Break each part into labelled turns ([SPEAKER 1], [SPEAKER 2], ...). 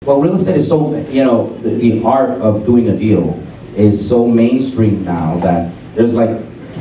[SPEAKER 1] Well, real estate is so, the art of doing a deal is so mainstream now that there's like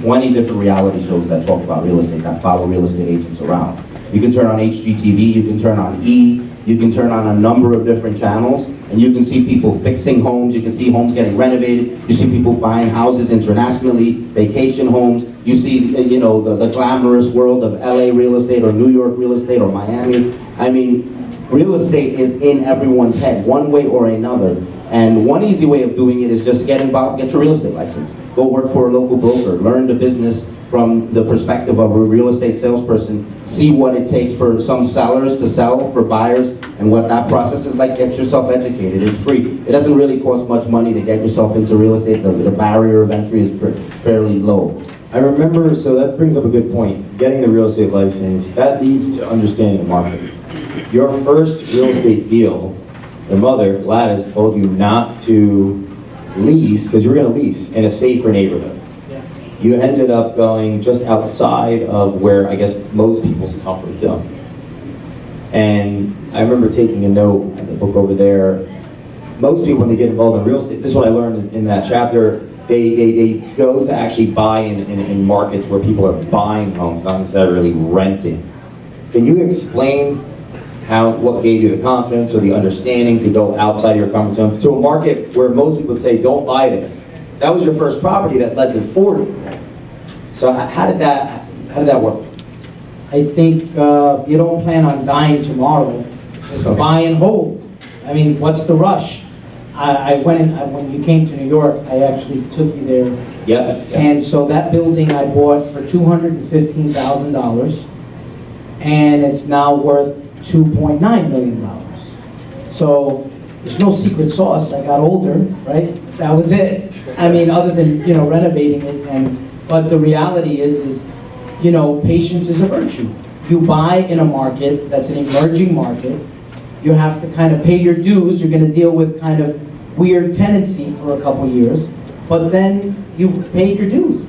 [SPEAKER 1] 20 different reality shows that talk about real estate, that follow real estate agents around. You can turn on HGTV, you can turn on E, you can turn on a number of different channels, and you can see people fixing homes, you can see homes getting renovated, you see people buying houses internationally, vacation homes, you see, the glamorous world of LA real estate or New York real estate or Miami. I mean, real estate is in everyone's head, one way or another. And one easy way of doing it is just get involved, get your real estate license. Go work for a local broker, learn the business from the perspective of a real estate salesperson, see what it takes for some sellers to sell for buyers and what that process is like. Get yourself educated, it's free. It doesn't really cost much money to get yourself into real estate. The barrier of entry is fairly low.
[SPEAKER 2] I remember, so that brings up a good point. Getting the real estate license, that leads to understanding the market. Your first real estate deal, your mother, Gladys, told you not to lease, because you were going to lease in a safer neighborhood.
[SPEAKER 3] Yeah.
[SPEAKER 2] You ended up going just outside of where, I guess, most people's comfort zone. And I remember taking a note at the book over there. Most people, when they get involved in real estate, this is what I learned in that chapter, they go to actually buy in markets where people are buying homes, not necessarily renting. Can you explain what gave you the confidence or the understanding to go outside your comfort zone to a market where most people would say, don't buy there? That was your first property that led to 40. So how did that work?
[SPEAKER 3] I think you don't plan on dying tomorrow. Just buy and hold. I mean, what's the rush? I went in, when you came to New York, I actually took you there.
[SPEAKER 2] Yep.
[SPEAKER 3] And so that building I bought for $215,000, and it's now worth $2.9 million. So there's no secret sauce. I got older, right? That was it. I mean, other than, renovating it. But the reality is, patience is a virtue. You buy in a market that's an emerging market. You have to kind of pay your dues. You're going to deal with kind of weird tenancy for a couple years, but then you've paid your dues.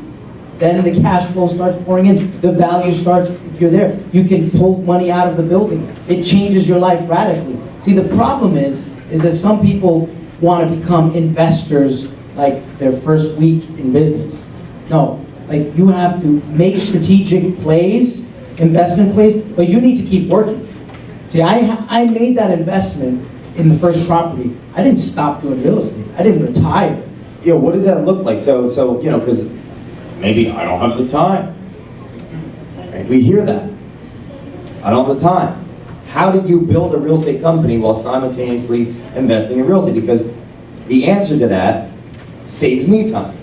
[SPEAKER 3] Then the cash flow starts pouring in. The value starts, if you're there. You can pull money out of the building. It changes your life radically. See, the problem is that some people want to become investors like their first week in business. No, like you have to make strategic plays, investment plays, but you need to keep working. See, I made that investment in the first property. I didn't stop doing real estate. I didn't retire.
[SPEAKER 2] Yeah, what did that look like? So because maybe I don't have the time. Right? We hear that. I don't have the time. How did you build a real estate company while simultaneously investing in real estate? Because the answer to that saves me time,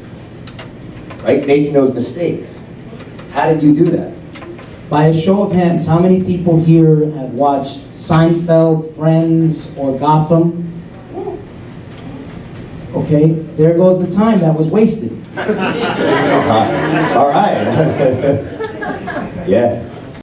[SPEAKER 2] right? Making those mistakes. How did you do that?
[SPEAKER 3] By a show of hands, how many people here have watched Seinfeld, Friends, or Gotham? Okay, there goes the time that was wasted.
[SPEAKER 2] All right. Yeah.